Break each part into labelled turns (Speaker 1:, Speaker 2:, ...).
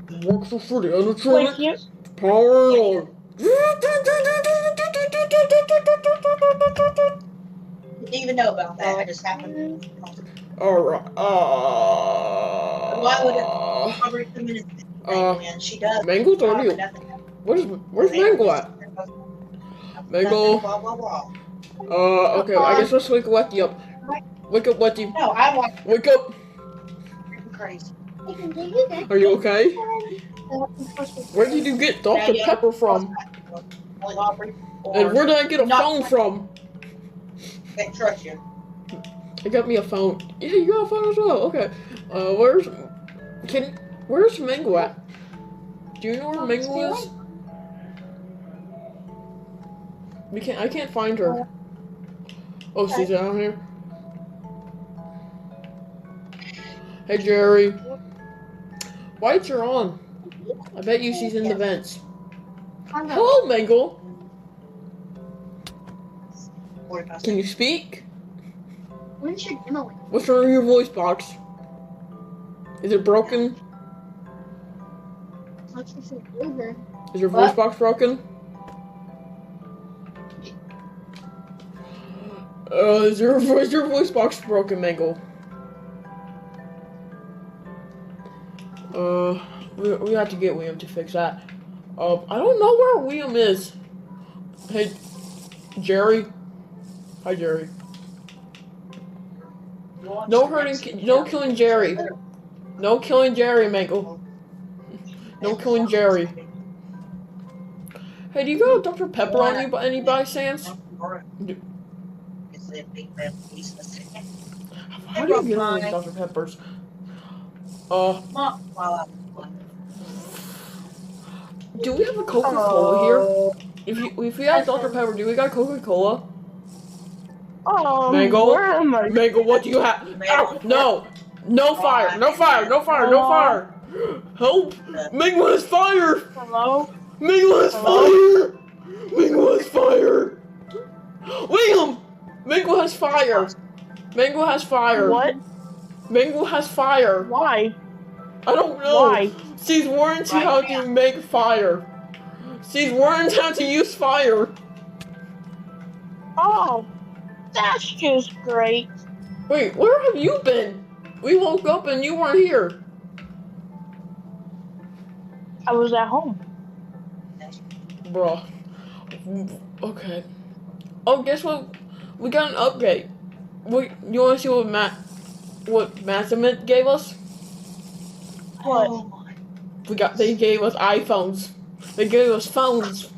Speaker 1: Rockstar Freddy
Speaker 2: Wait,
Speaker 1: animatronic. Power on.
Speaker 3: Didn't even know about that. I just happened.
Speaker 1: Alright.
Speaker 3: Why would it probably 2 minutes and she does.
Speaker 1: Mango's already. Where's Mango at? Mango.
Speaker 3: Blah, blah, blah.
Speaker 1: Okay, I guess let's wake Letty up. Wake up, Letty.
Speaker 3: No, I want
Speaker 1: Wake up.
Speaker 3: crazy.
Speaker 1: Are you okay? Where did you get Dr. Pepper from? And where did I get a phone from?
Speaker 3: I trust you.
Speaker 1: I got me a phone. Yeah, you got a phone as well. Okay. Where's Mango at? Do you know where Mango is? I can't find her. Oh, she's down here. Hey, Jerry. Lights are on. I bet you she's in the vents. Hello, Mango. Can you speak?
Speaker 2: When's your demo?
Speaker 1: What's wrong with your voice box? Is it broken? Is your voice box broken? Is your voice box broken, Mango? We have to get William to fix that. I don't know where William is. Hey, Jerry. Hi, Jerry. No killing Jerry. No killing Jerry, Mango. No killing Jerry. Hey, do you got Dr. Pepper on you by any by chance? How do you get all these Dr. Peppers? Do we have a Coca-Cola here? If we have Dr. Pepper, do we got Coca-Cola? Mango?
Speaker 2: Where am I?
Speaker 1: Mango, what do you have? Ow, no! No fire! No fire! No fire! No fire! Help! Mango has fire!
Speaker 2: Hello?
Speaker 1: Mango has fire! Mango has fire! William! Mango has fire! Mango has fire!
Speaker 2: What?
Speaker 1: Mango has fire!
Speaker 2: Why?
Speaker 1: I don't know!
Speaker 2: Why?
Speaker 1: She's learned how to make fire! She's learned how to use fire!
Speaker 2: Oh, that's just great.
Speaker 1: Wait, where have you been? We woke up and you weren't here.
Speaker 2: I was at home.
Speaker 1: Bruh. Okay. Oh, guess what? We got an update. You wanna see what Massiment gave us?
Speaker 2: What?
Speaker 1: They gave us iPhones. They gave us phones.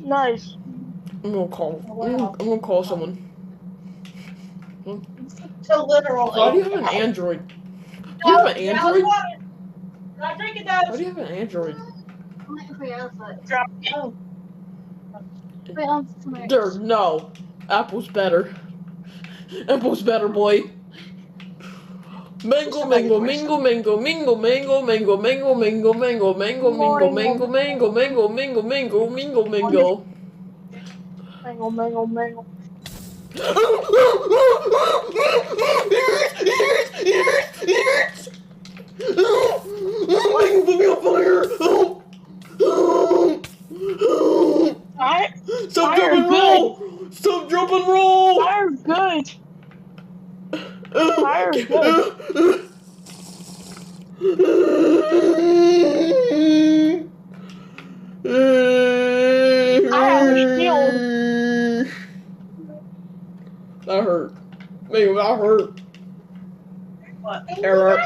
Speaker 2: Nice.
Speaker 1: I'm gonna call someone.
Speaker 3: So literal.
Speaker 1: Why do you have an Android? Do you have an Android?
Speaker 3: Why
Speaker 1: do you have an Android? No. Apple's better. Apple's better, boy. Mango, mango, mango, mango, mango, mango, mango, mango, mango, mango, mango, mango, mango, mango, mango, mango, mango, mango, mango.
Speaker 2: Mango, mango, mango.
Speaker 1: Mango, put me on fire! Stop, jump, and roll! Stop, jump, and roll!
Speaker 2: Fire good. Fire good. I have a shield.
Speaker 1: That hurt. Mango, that hurt.
Speaker 3: What?
Speaker 1: Error.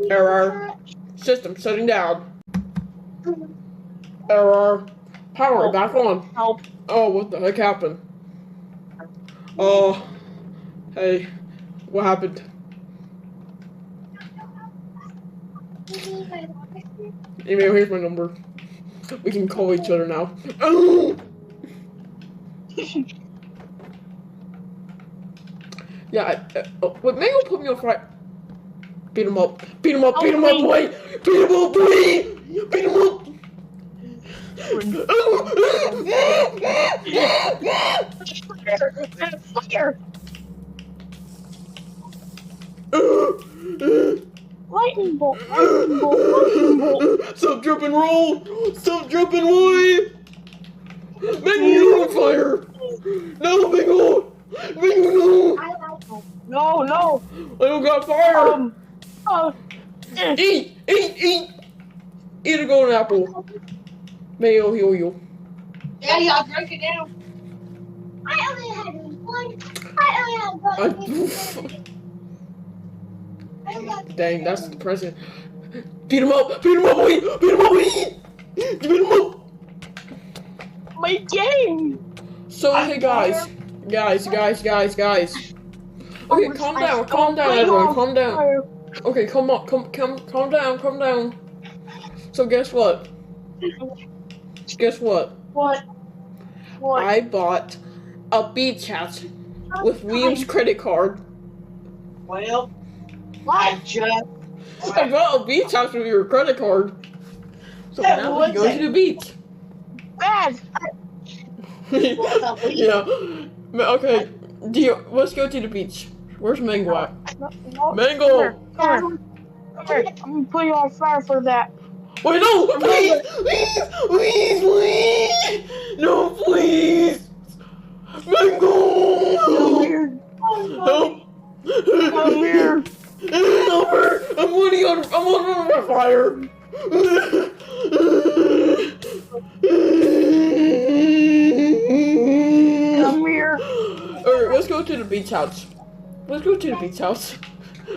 Speaker 1: Error. System shutting down. Error. Power back on.
Speaker 2: Help.
Speaker 1: Oh, what the heck happened? Oh. Hey. What happened? Email, here's my number. We can call each other now. Yeah, wait, Mango put me on fire. Beat him up. Beat him up, beat him up, boy! Beat him up, boy! Beat him up!
Speaker 2: Fire. Lightning bolt, lightning bolt, lightning bolt.
Speaker 1: Stop, jump, and roll! Stop, jump, and wave! Mango, you're on fire! No, Mango! Mango, no!
Speaker 2: No, no.
Speaker 1: I don't got fire! Eat! Eat a golden apple. May I heal you.
Speaker 3: Daddy, I'll break it down. I only had one.
Speaker 1: Dang, that's depressing. Beat him up! Beat him up, wait! Beat him up, wait! Beat him up!
Speaker 2: My game.
Speaker 1: So, hey guys. Guys. Okay, calm down, everyone, calm down. Okay, calm down. So guess what?
Speaker 2: What?
Speaker 1: I bought a beach hat with William's credit card.
Speaker 3: Well,
Speaker 2: What?
Speaker 1: I bought a beach house with your credit card. So now we can go to the beach.
Speaker 2: Bad.
Speaker 1: Yeah. Okay. Let's go to the beach. Where's Mango at?
Speaker 2: No,
Speaker 1: Mango!
Speaker 2: Come here. I'm gonna put you on fire for that.
Speaker 1: Wait, no! Please! No, please! Mango!
Speaker 2: Come here.
Speaker 1: Help!
Speaker 2: Come here.
Speaker 1: Help her! I'm on fire!
Speaker 2: Come here.
Speaker 1: Alright, let's go to the beach house.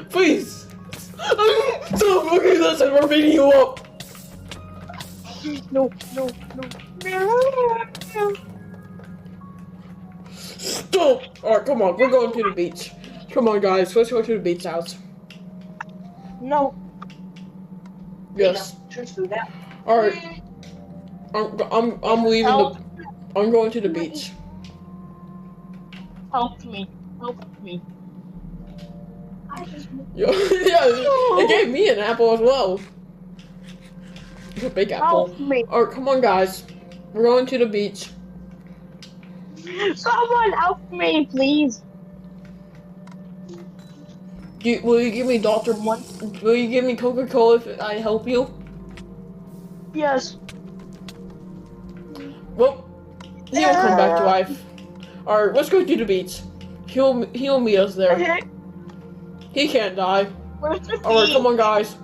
Speaker 1: Please! Stop! Okay, listen, we're beating you up!
Speaker 2: No.
Speaker 1: Stop! Alright, come on, we're going to the beach. Come on, guys, let's go to the beach house.
Speaker 2: No.
Speaker 1: Yes. Alright. I'm leaving I'm going to the beach.
Speaker 2: Help me.
Speaker 1: Yeah, it gave me an apple as well. It's a big apple.
Speaker 2: Help me.
Speaker 1: Alright, come on, guys. We're going to the beach.
Speaker 2: Someone help me, please.
Speaker 1: Will you give me Will you give me Coca-Cola if I help you?
Speaker 2: Yes.
Speaker 1: Well, he'll come back to life. Alright, let's go to the beach. He'll meet us there.
Speaker 2: Okay.
Speaker 1: He can't die.
Speaker 2: Where's the
Speaker 1: Alright, come on, guys.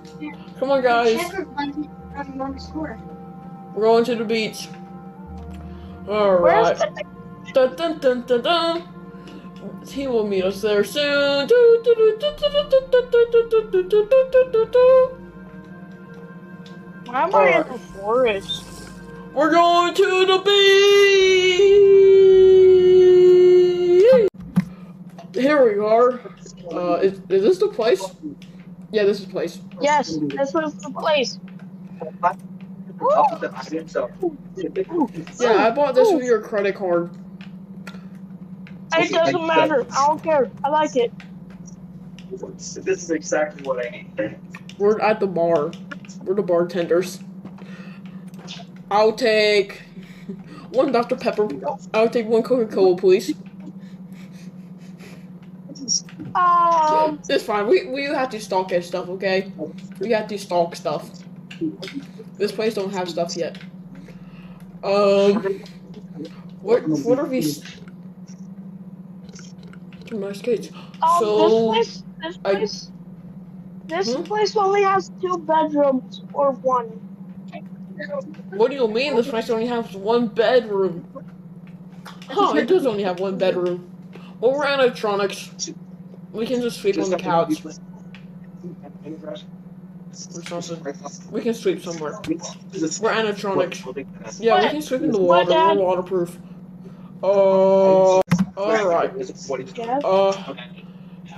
Speaker 1: We're going to the beach. Alright. Dun, dun, dun, dun, dun. He will meet us there soon.
Speaker 2: Why am I in the forest?
Speaker 1: We're going to the beach! Here we are. Is this the place? Yeah, this is the place.
Speaker 2: Yes, this was the place.
Speaker 1: Yeah, I bought this with your credit card.
Speaker 2: It doesn't matter. I don't care. I like it.
Speaker 4: This is exactly what I need.
Speaker 1: We're at the bar. We're the bartenders. I'll take one Dr. Pepper. I'll take one Coca-Cola, please. It's fine. We have to stalk and stuff, okay? We have to stalk stuff. This place don't have stuff yet. What are these? Nice kids. So
Speaker 2: this place only has 2 bedrooms or 1.
Speaker 1: What do you mean? This place only has 1 bedroom? Huh? It does only have 1 bedroom. Well, we're animatronics. We can just sleep on the couch. Or something. We can sleep somewhere. We're animatronics. Yeah, we can sleep in the water. We're waterproof. Alright.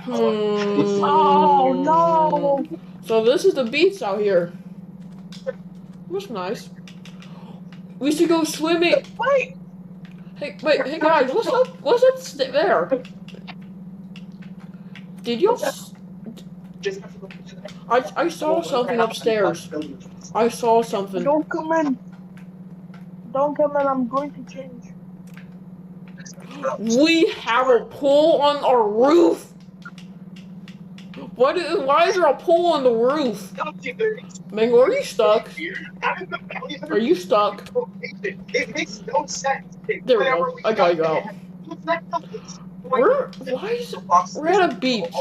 Speaker 2: Oh no!
Speaker 1: So this is the beach out here. Looks nice. We should go swimming.
Speaker 2: Wait!
Speaker 1: Hey guys, what's up there? Did you? I saw something upstairs. I saw something.
Speaker 2: Don't come in. Don't come in. I'm going to change.
Speaker 1: We have a pool on our roof. Why is there a pole on the roof? Mango, are you stuck? Are you stuck?
Speaker 4: It makes no sense.
Speaker 1: There we go. I got you out. We're at a beach.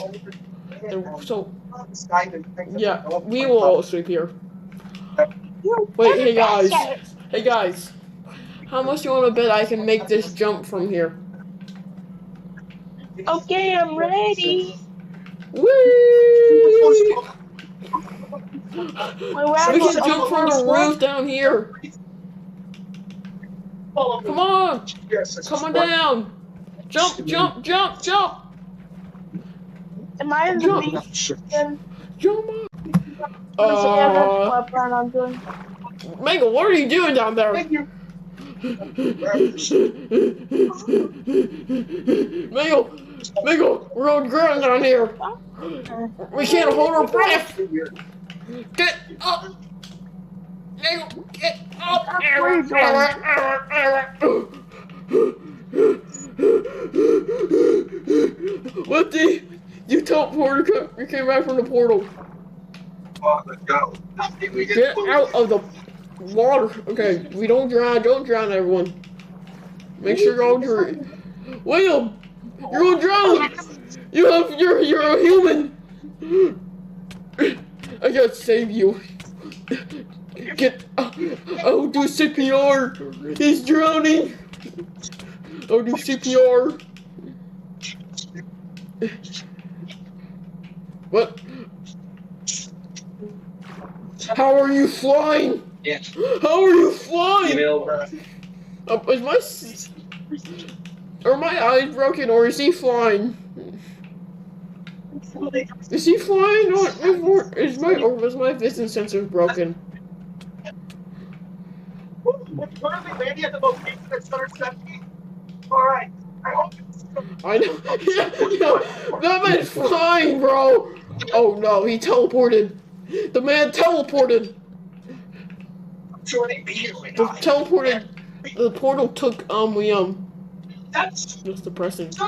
Speaker 1: So, yeah, we will all sleep here. Wait, hey guys. Hey guys. How much do you want to bet I can make this jump from here?
Speaker 2: Okay, I'm ready.
Speaker 1: Whee! We can jump from the roof down here. Come on! Come on down! Jump, jump, jump, jump!
Speaker 2: Am I in the beach?
Speaker 1: Jump
Speaker 2: Yeah, that's what I plan on doing.
Speaker 1: Mango, what are you doing down there? Mango, we're on ground down here. We can't hold our breath. Get up. Mango, get up. What the? You teleported. You came back from the portal. Get out of the water. Okay, we don't drown. Don't drown, everyone. Make sure you're all drown. William, you're gonna drown. You're a human. I gotta save you. Get. I'll do CPR. He's drowning. I'll do CPR. What? How are you flying?
Speaker 4: Yeah.
Speaker 1: How are you flying? Are my eyes broken or is he flying? Is he flying or is my vision sensor broken?
Speaker 4: We're currently landing at the location that starts 17. Alright.
Speaker 1: I know. Yeah, that man's flying, bro. Oh no, he teleported. The man teleported. The portal took
Speaker 4: That's
Speaker 1: depressing.
Speaker 4: And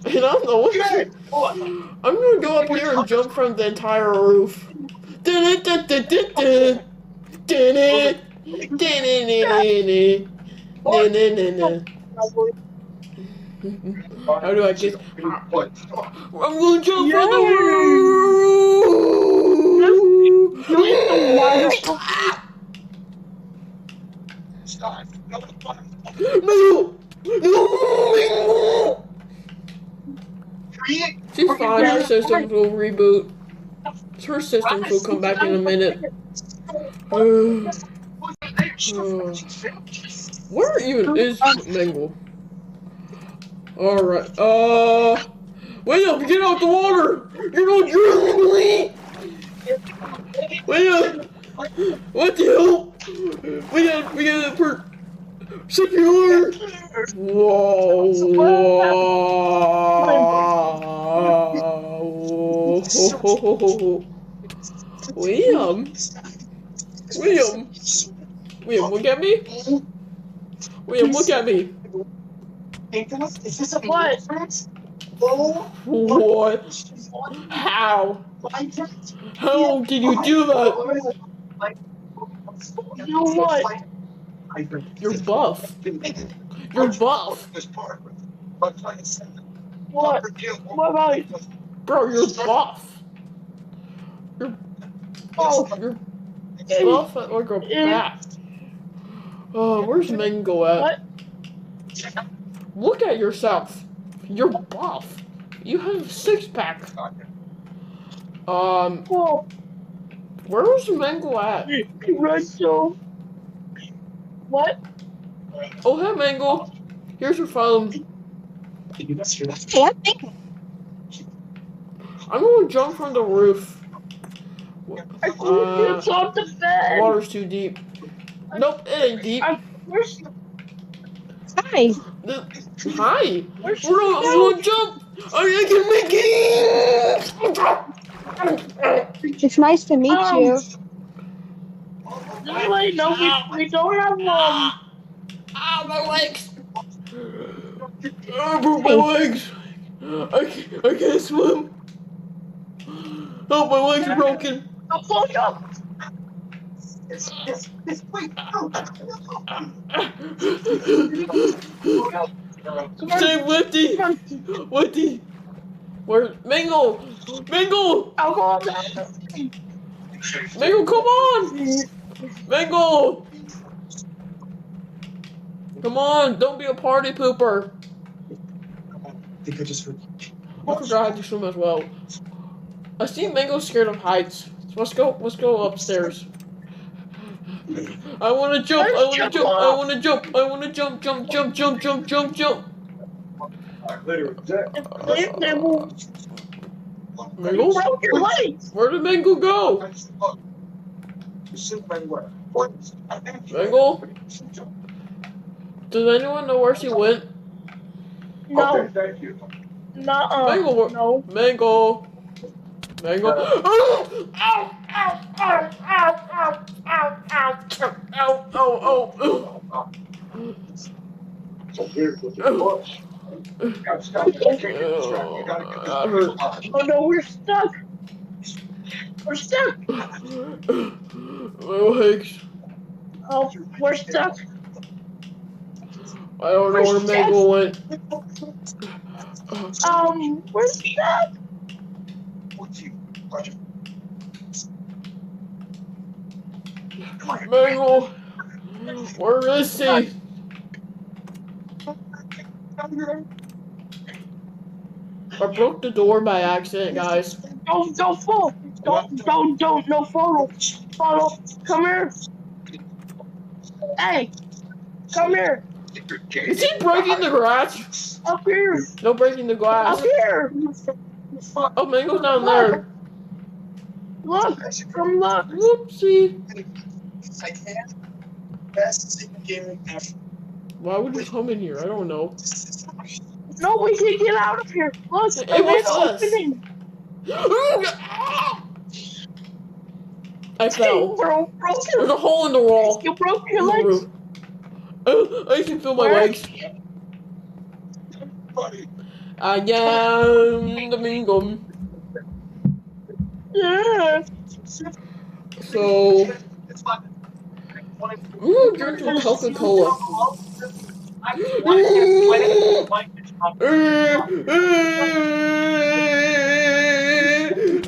Speaker 1: I don't know what. I'm gonna go up here and jump from the entire roof. How do I get? I'm gonna jump from the roof. No! She's fine. Her systems will reboot. Her systems will come back in a minute. Where even is Mangle? Alright, William, get out the water! You're gonna drown me! William! What the hell? We gotta put secure! Whoa! William, look at me. William, look at me.
Speaker 2: What?
Speaker 1: What? How? How did you do that?
Speaker 2: You know what?
Speaker 1: You're buff. You're buff.
Speaker 2: What? What about you?
Speaker 1: Bro, you're buff. You're buff like a bat. Oh, where's Mango at?
Speaker 2: What?
Speaker 1: Look at yourself. You're buff. You have a six-pack.
Speaker 2: Whoa.
Speaker 1: Where's Mango at?
Speaker 2: Rachel. What?
Speaker 1: Oh, hey, Mango. Here's your phone. I'm gonna jump from the roof.
Speaker 2: It's on the bed.
Speaker 1: Water's too deep. Nope, it ain't deep.
Speaker 5: Hi.
Speaker 1: Hi. We're gonna jump. I can make it.
Speaker 5: It's nice to meet you.
Speaker 2: No, wait, no, we don't have one.
Speaker 1: Ah, my legs. I broke my legs. I can't swim. Oh, my legs are broken.
Speaker 2: I'll pull you up.
Speaker 4: Yes, wait, no.
Speaker 2: Come on.
Speaker 1: Save Lifty.
Speaker 2: Come on.
Speaker 1: Lifty. Where? Mango. Mango.
Speaker 2: I'll go up now.
Speaker 1: Mango, come on. Mango. Come on, don't be a party pooper.
Speaker 4: I think I just heard.
Speaker 1: I forgot how to swim as well. I see Mango's scared of heights. So let's go upstairs. I wanna jump, I wanna jump, I wanna jump, I wanna jump, jump, jump, jump, jump, jump, jump. Mango?
Speaker 2: Broke your legs.
Speaker 1: Where did Mango go? Mango? Does anyone know where she went?
Speaker 2: No.
Speaker 4: Okay, thank you.
Speaker 1: Mango,
Speaker 2: No.
Speaker 1: Mango. Mango. Ow! Ow! Ow! Ow! Ow! Ow! Ow! Ow! Ow! Ow! Ow!
Speaker 4: So here's what it was.
Speaker 1: That hurt.
Speaker 2: Oh no, we're stuck. We're stuck.
Speaker 1: My legs.
Speaker 2: Oh, we're stuck.
Speaker 1: I don't know where Mango went.
Speaker 2: We're stuck.
Speaker 1: Mango, where is he? I broke the door by accident, guys.
Speaker 2: Don't fall. Don't, no follow. Come here. Hey, come here.
Speaker 1: Is he breaking the glass?
Speaker 2: Up here.
Speaker 1: No breaking the
Speaker 2: Up
Speaker 1: glass.
Speaker 2: here.
Speaker 1: Oh, Mango's down there.
Speaker 2: Look, come look.
Speaker 1: Whoopsie.
Speaker 4: I can't. Best game ever.
Speaker 1: Why would you come in here? I don't know.
Speaker 2: No, we can get out of here. Look,
Speaker 1: Hey, what's
Speaker 2: it's
Speaker 1: this?
Speaker 2: opening.
Speaker 1: I fell.
Speaker 2: Bro,
Speaker 1: There's a hole in the wall.
Speaker 2: you broke your legs.
Speaker 1: I can feel my legs. I am the Mango.
Speaker 2: Yeah.
Speaker 1: So, I'm gonna drink some Coca-Cola.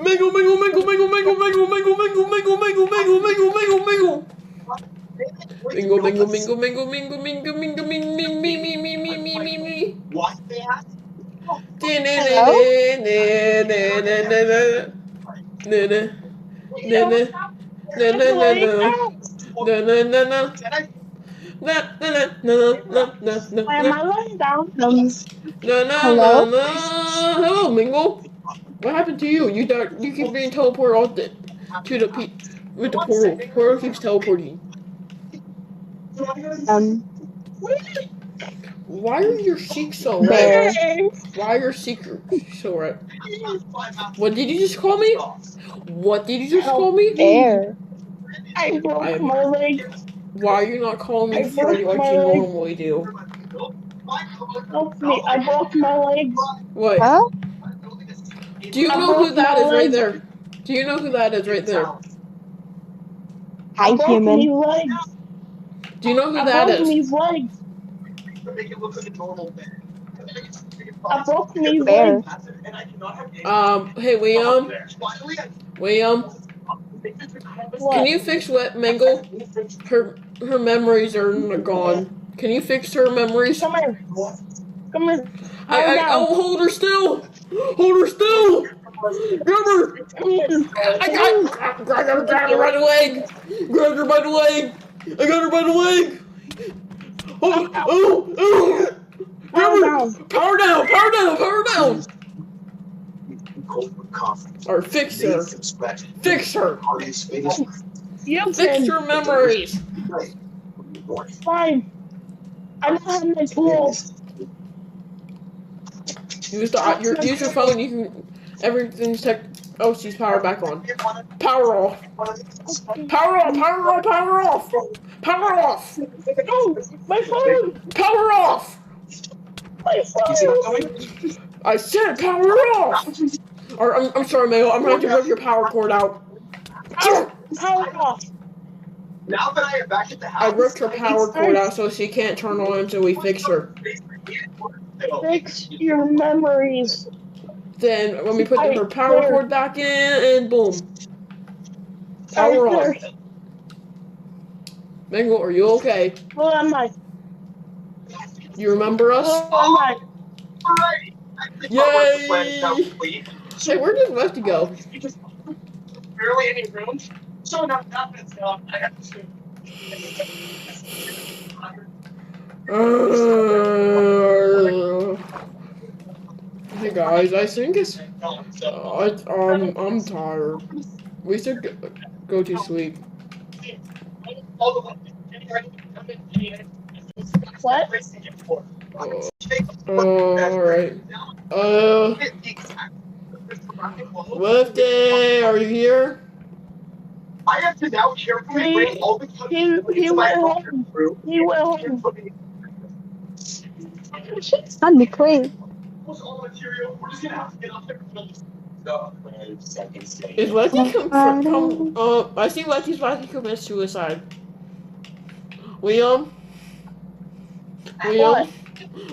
Speaker 1: Mango, Mango, Mango, Mango, Mango, Mango, Mango, Mango, Mango, Mango, Mango, Mango, Mango, Mango. Mingo, mingo, mingo, mingo, mingo, mingo, mingo, ming, ming, ming, ming, ming, ming, ming, ming, ming.
Speaker 4: What that?
Speaker 2: Why am I lying down?
Speaker 1: Hello, Mingo. What happened to you? You keep being teleported off to the with the portal. Portal keeps teleporting. Why are your cheeks so red? Why are your cheeks so red? What did you just call me? What did you just call me?
Speaker 5: Bear.
Speaker 2: I broke my leg.
Speaker 1: Why are you not calling me Freddy like you normally do?
Speaker 2: Help me, I broke my legs.
Speaker 1: What?
Speaker 5: Huh?
Speaker 1: Do you know who that is right there? Do you know who that is right there?
Speaker 5: Hi,
Speaker 2: I broke
Speaker 5: human.
Speaker 2: these legs.
Speaker 1: Do you know who
Speaker 2: I
Speaker 1: that
Speaker 2: broke
Speaker 1: is?
Speaker 2: these legs. I broke these
Speaker 5: Bear.
Speaker 2: legs.
Speaker 1: Hey, William. William,
Speaker 2: What?
Speaker 1: can you fix what Mango? Her memories are gone. Can you fix her memories?
Speaker 2: Come here. Come here.
Speaker 1: Oh, hold her still. Hold her still. Grab her. I got her by the leg. Grabbed her by the leg. I got her by the leg. Oh. Grab her. Power down. Power down. Power down. Or fix her. Fix her.
Speaker 2: You
Speaker 1: Fix
Speaker 2: can.
Speaker 1: her memories.
Speaker 2: Fine. I don't have my tools.
Speaker 1: Use your phone. You can. Everything's tech. Oh, she's powered back on. Power off. Power off. Power off. Power off. Power off.
Speaker 2: No, my phone.
Speaker 1: Power off.
Speaker 2: My phone.
Speaker 1: I said power off. Or I'm sorry, Mayo. I'm gonna have to rip your power cord out.
Speaker 2: Ow! Power off!
Speaker 4: Now that I am back at the
Speaker 1: I
Speaker 4: house,
Speaker 1: ripped her power cord out so she can't turn on until we fix her.
Speaker 2: Fix your memories.
Speaker 1: Then when we put her power cord back in, and boom, power on. Mango, are you okay?
Speaker 2: Where am I?
Speaker 1: You remember us?
Speaker 2: Where am I?
Speaker 1: Yay! Hey, where did Lefty go?
Speaker 4: Barely any room. So nothing. So I have to.
Speaker 1: Hey guys, I think it's. I'm tired. We should go to sleep.
Speaker 2: What?
Speaker 1: Alright. Lefty, are you here?
Speaker 4: I have to now carefully bring all the
Speaker 2: He went home. He went home.
Speaker 5: It's on the clean.
Speaker 4: all the material. We're just gonna have to get up there.
Speaker 1: Is Lefty I see Lefty's about to commit suicide. Liam?
Speaker 2: What?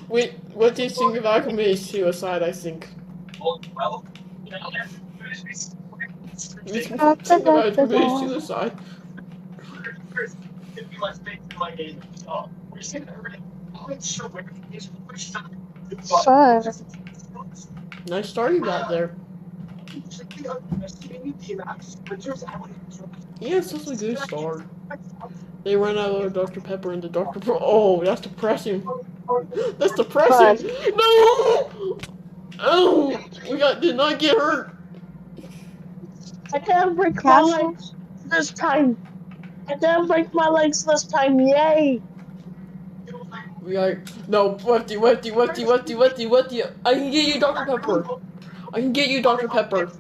Speaker 1: Wait, what do you think about committing suicide, I think?
Speaker 4: Well,
Speaker 1: He's thinking about committing suicide.
Speaker 5: Fuck.
Speaker 1: Nice start you got there. Yeah, it's such a good start. They ran out of Dr. Pepper into Dr. Pepper. Oh, that's depressing. That's depressing. No! Oh, did not get hurt.
Speaker 2: I can't break my legs this time. I can't break my legs this time. Yay!
Speaker 1: No, Lefty. I can get you Dr. Pepper. I can get you Dr. Pepper.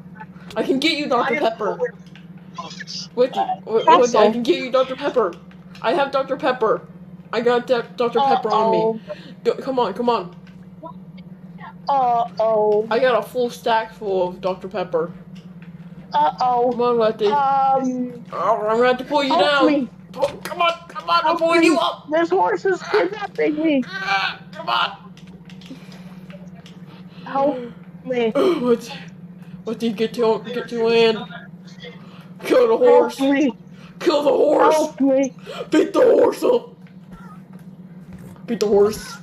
Speaker 1: I can get you Dr. Pepper. Lefty, I can get you Dr. Pepper. I have Dr. Pepper. I got Dr. Pepper on me. Come on.
Speaker 2: Uh-oh.
Speaker 1: I got a full stack full of Dr. Pepper.
Speaker 2: Uh-oh.
Speaker 1: Come on, Lefty. I'm gonna have to pull you down.
Speaker 2: Me.
Speaker 1: Come on, I'm pulling you up.
Speaker 2: This horse is kidnapping me.
Speaker 1: Come on.
Speaker 2: Help me.
Speaker 1: What did you get to land? Kill the horse.
Speaker 2: Help me.
Speaker 1: Kill the horse.
Speaker 2: Help me.
Speaker 1: Beat the horse up. Beat the horse.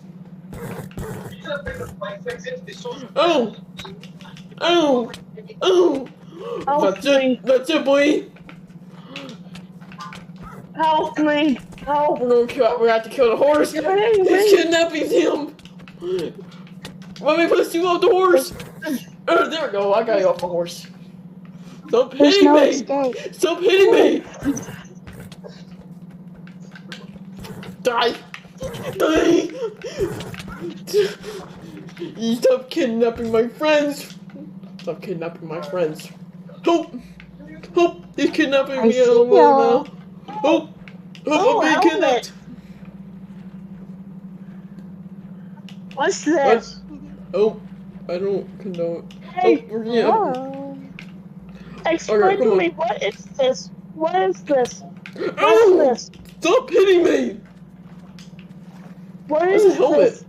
Speaker 1: Oh. That's it, boy.
Speaker 2: Help me. Help.
Speaker 1: We have to kill the horse. He's kidnapping him. Let me put you off the horse. Oh, there we go. I got you off the horse. Stop hitting me.
Speaker 5: Escape.
Speaker 1: Stop hitting me. Die. You stop kidnapping my friends. Stop kidnapping my friends. Help. He's kidnapping me out of the world now. Help. I'm being kidnapped.
Speaker 2: What's this?
Speaker 1: Oh, I don't condone.
Speaker 2: Hey.
Speaker 5: Oh.
Speaker 2: Explain to me, what is this? What is this?
Speaker 1: Oh,
Speaker 2: What is this?
Speaker 1: stop hitting me.
Speaker 2: What
Speaker 1: What's
Speaker 2: is
Speaker 1: a helmet?
Speaker 2: this?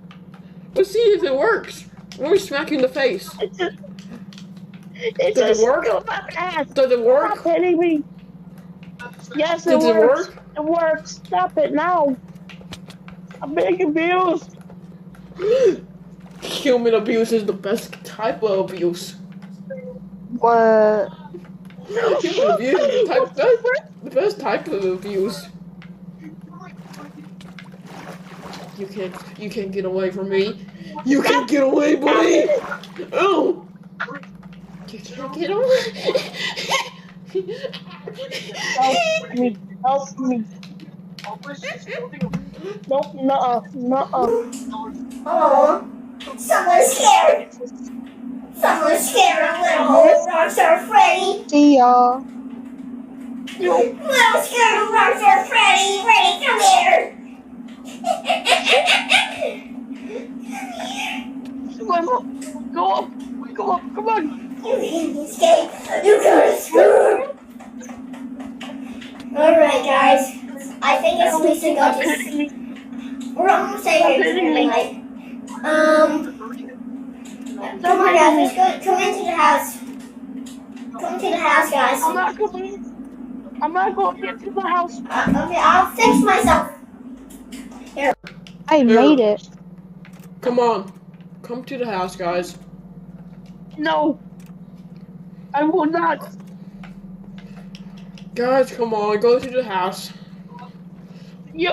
Speaker 1: Let's see if it works. Let me smack you in the face.
Speaker 2: It
Speaker 1: Does
Speaker 2: just
Speaker 1: it work?
Speaker 2: got my ass.
Speaker 1: Does it work?
Speaker 2: Stop hitting me. Yes, it
Speaker 1: Does it
Speaker 2: works.
Speaker 1: work?
Speaker 2: It works. Stop it now. I'm being abused.
Speaker 1: Human abuse is the best type of abuse.
Speaker 5: What?
Speaker 1: Human abuse is the best type of abuse. You can't get away from me. You can't get away, boy. Oh. You can't get away.
Speaker 2: Help me. Help me. Nope, nuh-uh.
Speaker 3: Oh, someone's scared. Someone's scared of little Rockstar Freddy.
Speaker 5: See y'all.
Speaker 3: Little scared of Rockstar Freddy. Freddy, come here.
Speaker 2: Go up, come on.
Speaker 3: You can escape. You can escape. Alright, guys. I think it's we should go to. We're almost there here. Like, come on, guys. Let's go. Come into the house. Come to the house, guys.
Speaker 2: I'm not going into the house.
Speaker 3: Okay, I'll fix myself. Here.
Speaker 5: I made it.
Speaker 1: Come on. Come to the house, guys.
Speaker 2: No. I will not.
Speaker 1: Guys, come on. Go to the house.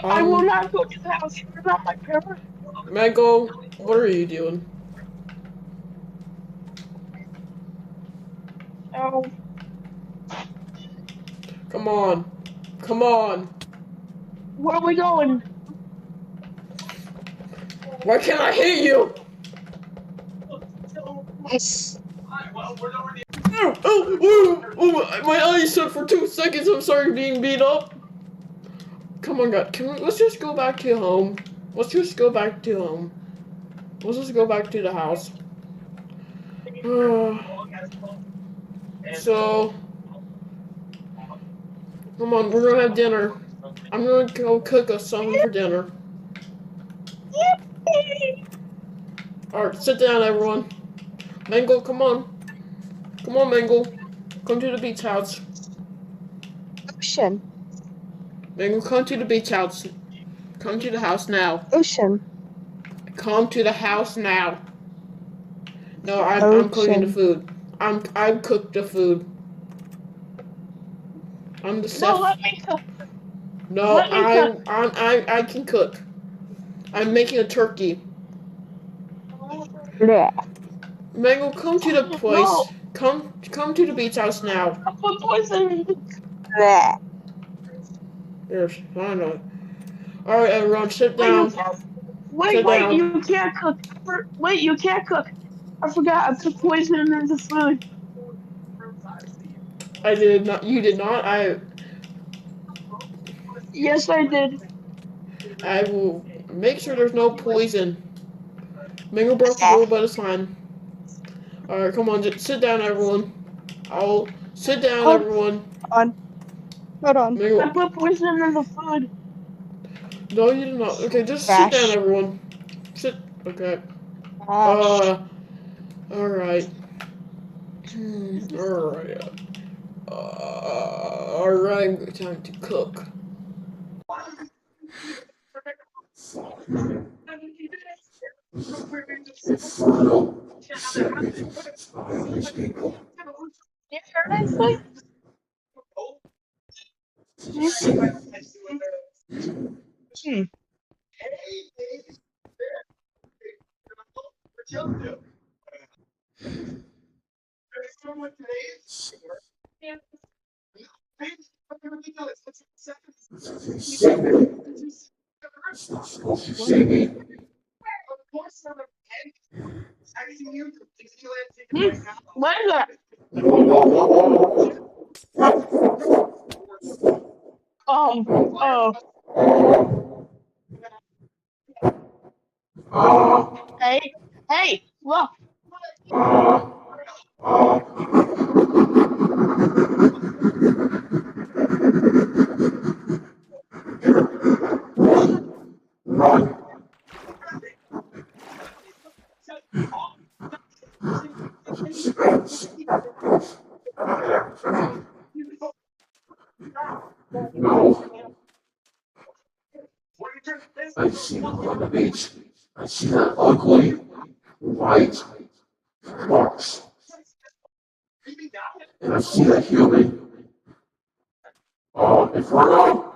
Speaker 2: I will not go to the house. You're not my parent.
Speaker 1: Mango, what are you doing?
Speaker 2: Oh.
Speaker 1: Come on. Come on.
Speaker 2: Where are we going?
Speaker 1: Why can't I hit you?
Speaker 5: Yes.
Speaker 1: Oh, my eyes shut for 2 seconds. I'm sorry being beat up. Come on, guys. Let's just go back to home. Let's just go back to home. Let's just go back to the house. So, come on, we're gonna have dinner. I'm gonna go cook us something for dinner. Alright, sit down, everyone. Mango, come on. Come on, Mango. Come to the beach house.
Speaker 5: Ocean.
Speaker 1: Mango, come to the beach house. Come to the house now.
Speaker 5: Ocean.
Speaker 1: Come to the house now. No, I'm cooking the food. I cooked the food. I'm the chef.
Speaker 2: No, let me cook.
Speaker 1: No, I can cook. I'm making a turkey.
Speaker 5: Yeah.
Speaker 1: Mango, come to the place.
Speaker 2: No.
Speaker 1: Come to the beach house now.
Speaker 2: I put poison in it.
Speaker 5: Yeah.
Speaker 1: Yes, I know. Alright, everyone, sit down.
Speaker 2: Wait, you can't cook. Wait, you can't cook. I forgot, I put poison in the food.
Speaker 1: I did not. You did not.
Speaker 2: Yes, I did.
Speaker 1: I will make sure there's no poison. Mango broke the rule, but it's fine. Alright, come on, just sit down, everyone. I'll sit down, everyone.
Speaker 5: Hold on.
Speaker 1: Mango.
Speaker 2: I put poison in the food.
Speaker 1: No, you did not. Okay, just sit down, everyone. Sit. Okay. Alright. Alright. Alright, time to cook.
Speaker 2: You heard anything? What is that? Hey, look.
Speaker 6: I see them on the beach. I see that ugly, white box. And I see that human. Inferno.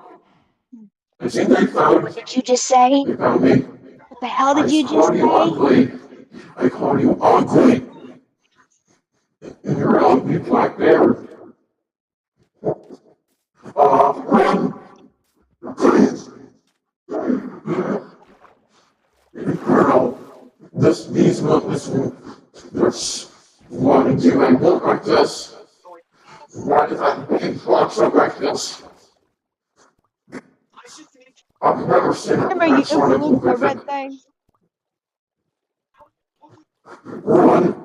Speaker 6: I think they found.
Speaker 5: What did you just say?
Speaker 6: They found me.
Speaker 5: What the hell did you just
Speaker 6: I call you ugly. I call you ugly. And you're an ugly black bear. Inferno. These why did you make look like this? Why did that big box look like this? I've never seen
Speaker 5: Remember you overlooked the red thing?
Speaker 6: Run!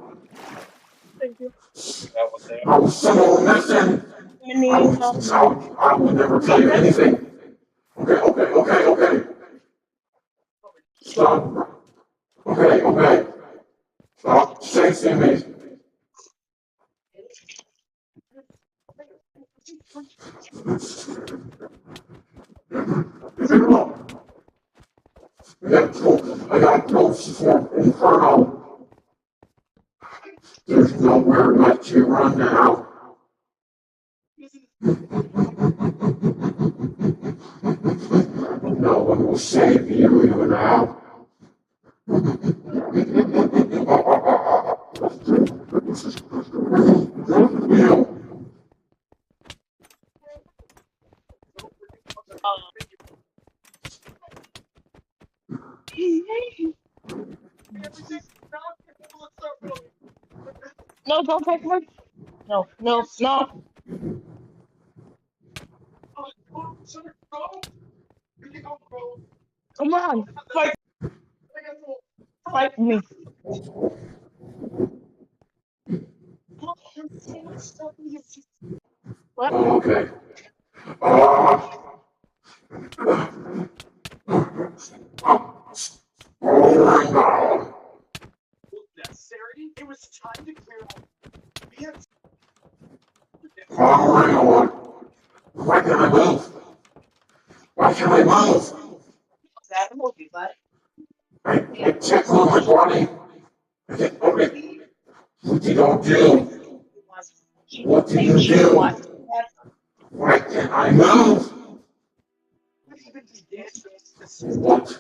Speaker 2: Thank you.
Speaker 6: I was so missing. I would never tell you anything. Okay. Stop. Okay. Stop chasing me. I got close for Inferno. There's nowhere left to run now. No one will save you now.
Speaker 2: No, don't take my. No. Come on, fight me. What?
Speaker 6: Okay. Oh my God.
Speaker 4: Necessary. It was time to clear out.
Speaker 6: Oh my God. Why can't I move? I can't move my body. Okay. What did you do? What did you do? Why can't I move? What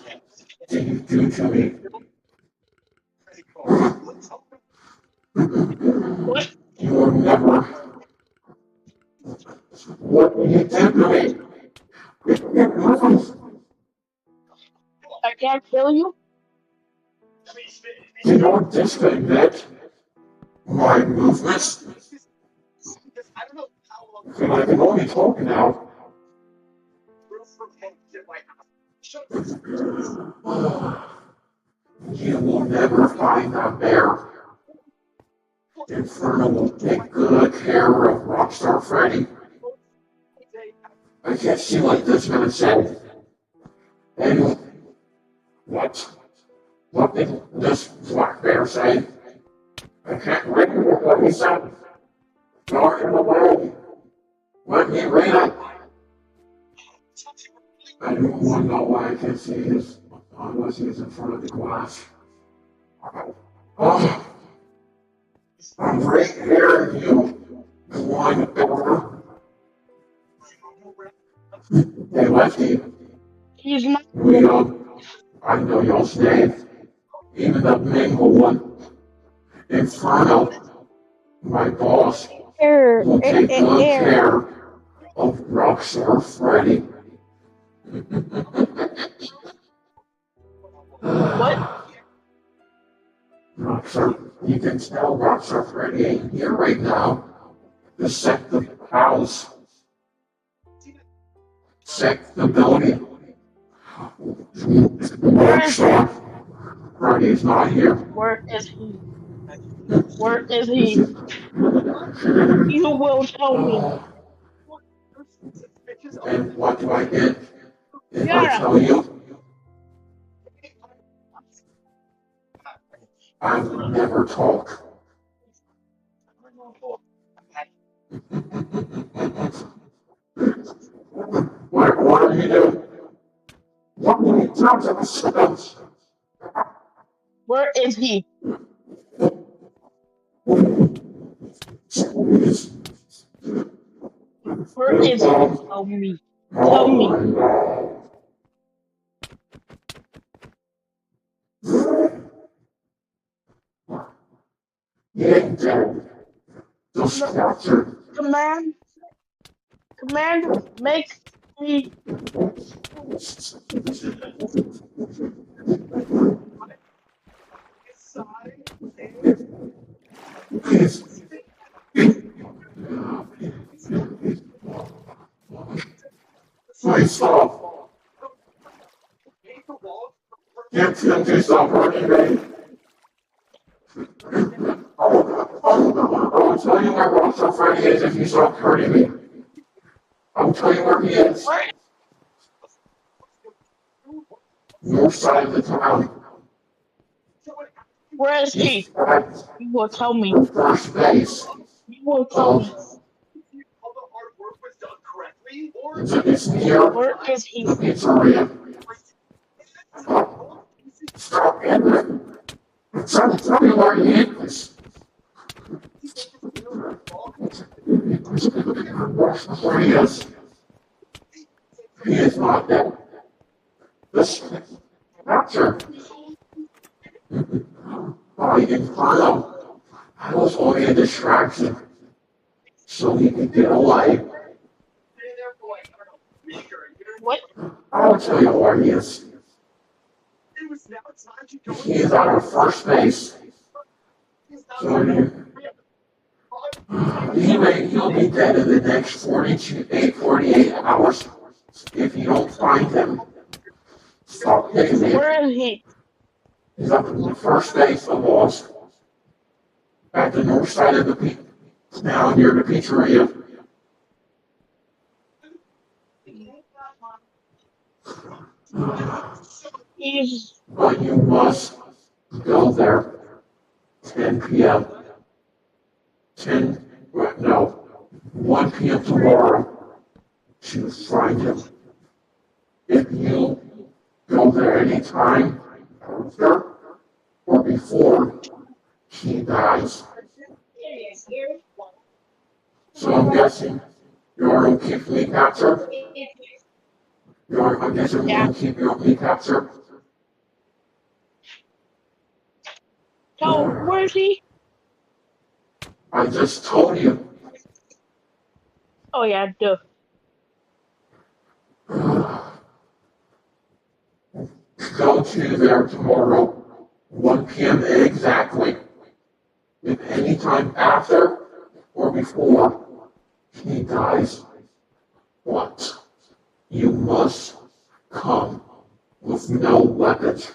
Speaker 6: did you do to me?
Speaker 2: What?
Speaker 6: You will never. What did you do to me?
Speaker 2: I can't kill you.
Speaker 6: You don't disconnect my movements. And I can only talk now. You will never find that bear. Inferno will take good care of Rockstar Freddy. I can't see what this man said. And what did this black bear say? I can't read what he said. Knock him away. Let me read it. I don't want to know why I can't see his unless he's in front of the glass. Oh, I'm right here, you blind door. Hey, Lefty.
Speaker 2: He's not.
Speaker 6: I know y'all's name. Even the mingle one. Inferno. My boss will take good care of Rockstar Freddy.
Speaker 2: What?
Speaker 6: Rockstar, you can tell Rockstar Freddy ain't here right now. To set the house. Check the building. Rockstar Freddy's not here.
Speaker 2: Where is he? Where is he? You will tell me.
Speaker 6: And what do I get if I
Speaker 2: Yeah.
Speaker 6: tell you? I would never talk. What are you doing? What are you doing to the students?
Speaker 2: Where is he? Where is he? Tell me. Tell me.
Speaker 6: Just captured.
Speaker 2: Command, make me.
Speaker 6: Please stop. Can't do something, baby. Oh, where Rockstar Freddy is if you stop hurting me. I'll tell you where he is. North side of the town.
Speaker 2: Where is he?
Speaker 6: He's at
Speaker 2: You will tell me.
Speaker 6: the first base
Speaker 2: You will tell me.
Speaker 4: All the hard work was done correctly, or
Speaker 6: it's near
Speaker 2: Where is he?
Speaker 6: the pizzeria. Stop it. Tell me where he is. Where he is. He is not there. This capture. By Inferno. I was only a distraction. So he could get away.
Speaker 2: What?
Speaker 6: I'll tell you where he is.
Speaker 4: it was now time to go.
Speaker 6: He is on our first base. So he'll be dead in the next 48 hours. If you don't find him, stop hitting me.
Speaker 2: Where is he?
Speaker 6: He's up in the first base of Lost. At the north side of the now near the pizzeria.
Speaker 2: He's.
Speaker 6: But you must go there 10 p.m. 1 p.m. tomorrow to find him. If you go there anytime after or before he dies. So I'm guessing you're going to keep me captured? I'm guessing you're going to keep me captured?
Speaker 2: So, where is he?
Speaker 6: I just told you.
Speaker 2: Oh, yeah, duh.
Speaker 6: Go to there tomorrow, 1 p.m. exactly. If any time after or before he dies, but you must come with no weapons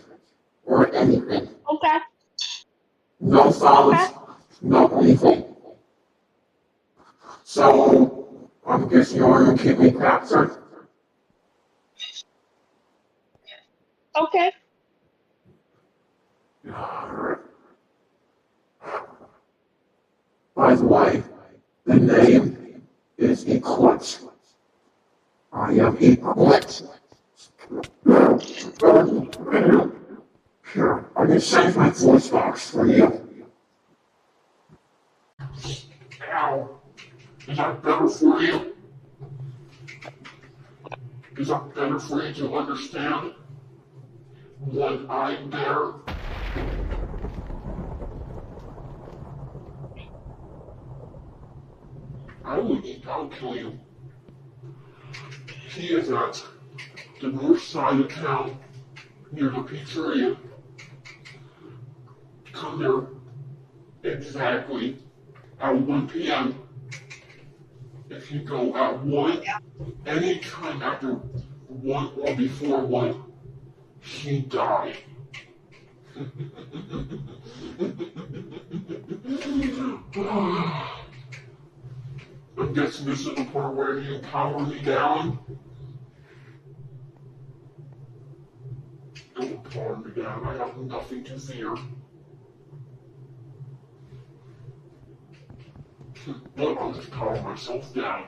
Speaker 6: or anything.
Speaker 2: Okay.
Speaker 6: No phones, no anything. So, I'm guessing you're going to keep me captured.
Speaker 2: Okay.
Speaker 6: By the way, the name is Eclipse. I am Eclipse. Here, I can save my voice box for you. Ow. Is that better for you? Is that better for you to understand what I bear? I'll kill you. He is at the north side of town, near the pizzeria. Come there exactly at 1 p.m. If you go at 1, any time after 1 or before 1, he died. I'm guessing this is the part where you power me down. Don't power me down, I have nothing to fear. But I'll just power myself down.